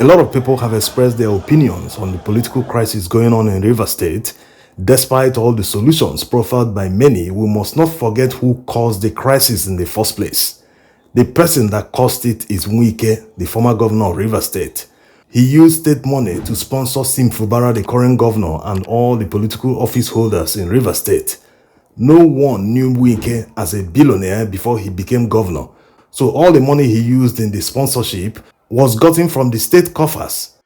A lot of people have expressed their opinions on the political crisis going on in Rivers State. Despite all the solutions profiled by many, we must not forget who caused the crisis in the first place. The person that caused it is Wike, the former governor of Rivers State. He used state money to sponsor Fubara, the current governor, and all the political office holders in Rivers State. No one knew Wike as a billionaire before he became governor, so all the money he used in the sponsorship was gotten from the state coffers.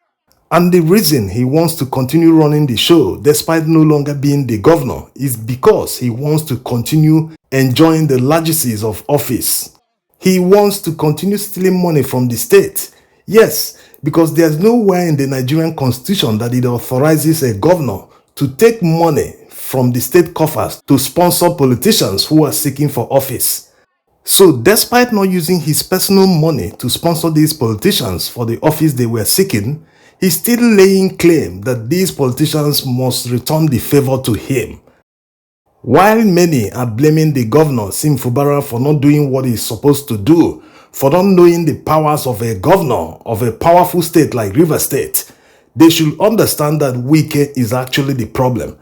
And the reason he wants to continue running the show despite no longer being the governor is because he wants to continue enjoying the largesses of office. He wants to continue stealing money from the state. Yes, because there's nowhere in the Nigerian constitution that it authorizes a governor to take money from the state coffers to sponsor politicians who are seeking for office. So despite not using his personal money to sponsor these politicians for the office they were seeking, he's still laying claim that these politicians must return the favor to him. While many are blaming the governor, Fubara, for not doing what he's supposed to do, for not knowing the powers of a governor of a powerful state like Rivers State, they should understand that Wike is actually the problem.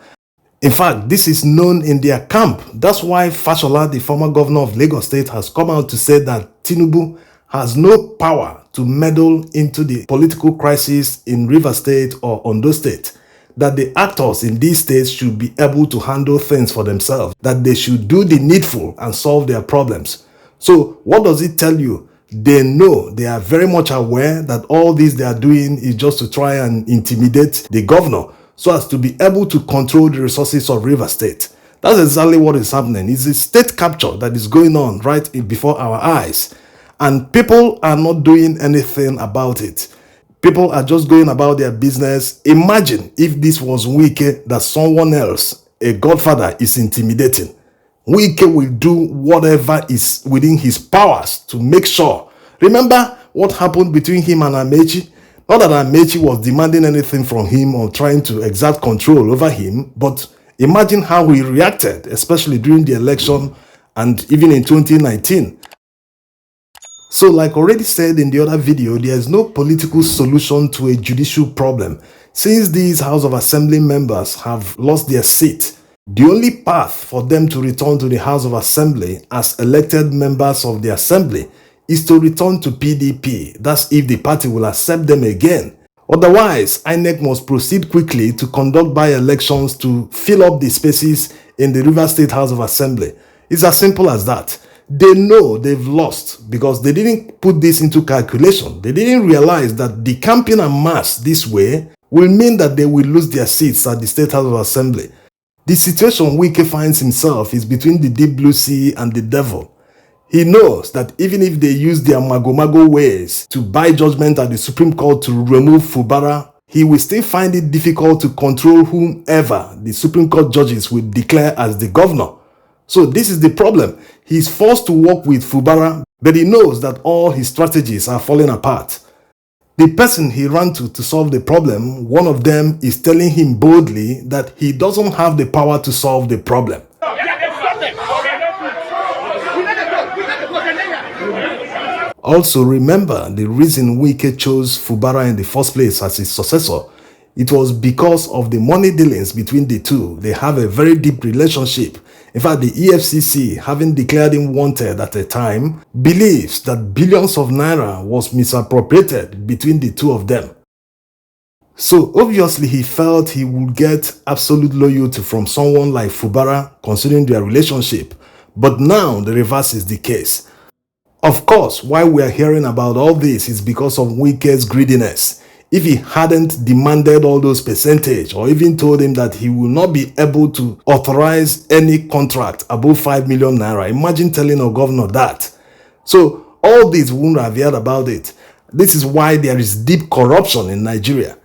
In fact, this is known in their camp. That's why Fashola, the former governor of Lagos State, has come out to say that Tinubu has no power to meddle into the political crisis in Rivers State or Ondo State, that the actors in these states should be able to handle things for themselves, that they should do the needful and solve their problems. So what does it tell you? They know, they are very much aware that all this they are doing is just to try and intimidate the governor so as to be able to control the resources of Rivers State. That's exactly what is happening. It's a state capture that is going on right before our eyes. And people are not doing anything about it. People are just going about their business. Imagine if this was Wike that someone else, a godfather, is intimidating. Wike will do whatever is within his powers to make sure. Remember what happened between him and Amechi? Not that Amechi was demanding anything from him or trying to exert control over him, but imagine how he reacted, especially during the election and even in 2019. So like already said in the other video, there is no political solution to a judicial problem. Since these House of Assembly members have lost their seat, the only path for them to return to the House of Assembly as elected members of the Assembly is to return to PDP. That's if the party will accept them again. Otherwise, INEC must proceed quickly to conduct by-elections to fill up the spaces in the Rivers State House of Assembly. It's as simple as that. They know they've lost because they didn't put this into calculation. They didn't realize that decamping en masse this way will mean that they will lose their seats at the State House of Assembly. The situation Wike finds himself is between the deep blue sea and the devil. He knows that even if they use their mago-mago ways to buy judgment at the Supreme Court to remove Fubara, he will still find it difficult to control whomever the Supreme Court judges will declare as the governor. So this is the problem. He's forced to work with Fubara, but he knows that all his strategies are falling apart. The person he ran to solve the problem, one of them is telling him boldly that he doesn't have the power to solve the problem. Also remember the reason Wike chose Fubara in the first place as his successor. It was because of the money dealings between the two. They have a very deep relationship. In fact, the EFCC, having declared him wanted at a time, believes that billions of naira was misappropriated between the two of them. So obviously he felt he would get absolute loyalty from someone like Fubara considering their relationship. But now the reverse is the case. Of course, why we are hearing about all this is because of Wike's greediness. If he hadn't demanded all those percentage or even told him that he will not be able to authorize any contract above 5 million naira, imagine telling a governor that. So all this wouldn't have heard about it. This is why there is deep corruption in Nigeria.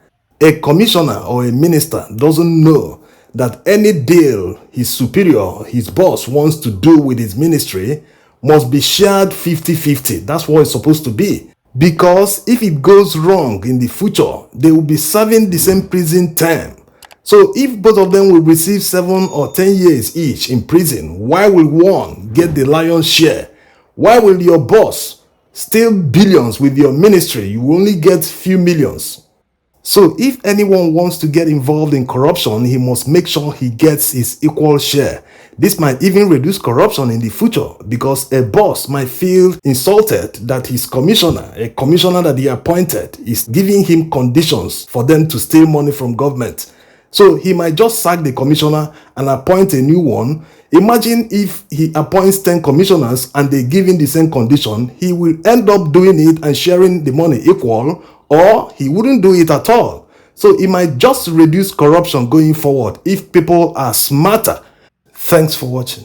A commissioner or a minister doesn't know that any deal his superior, his boss wants to do with his ministry must be shared 50-50. That's what it's supposed to be. Because if it goes wrong in the future, they will be serving the same prison term. So if both of them will receive 7 or 10 years each in prison, why will one get the lion's share? Why will your boss Still billions with your ministry, you only get few millions. So if anyone wants to get involved in corruption, he must make sure he gets his equal share. This might even reduce corruption in the future because a boss might feel insulted that his commissioner, a commissioner that he appointed, is giving him conditions for them to steal money from government. So he might just sack the commissioner and appoint a new one. Imagine if he appoints 10 commissioners and they give him the same condition, he will end up doing it and sharing the money equal, or he wouldn't do it at all. So it might just reduce corruption going forward if people are smarter. Thanks for watching.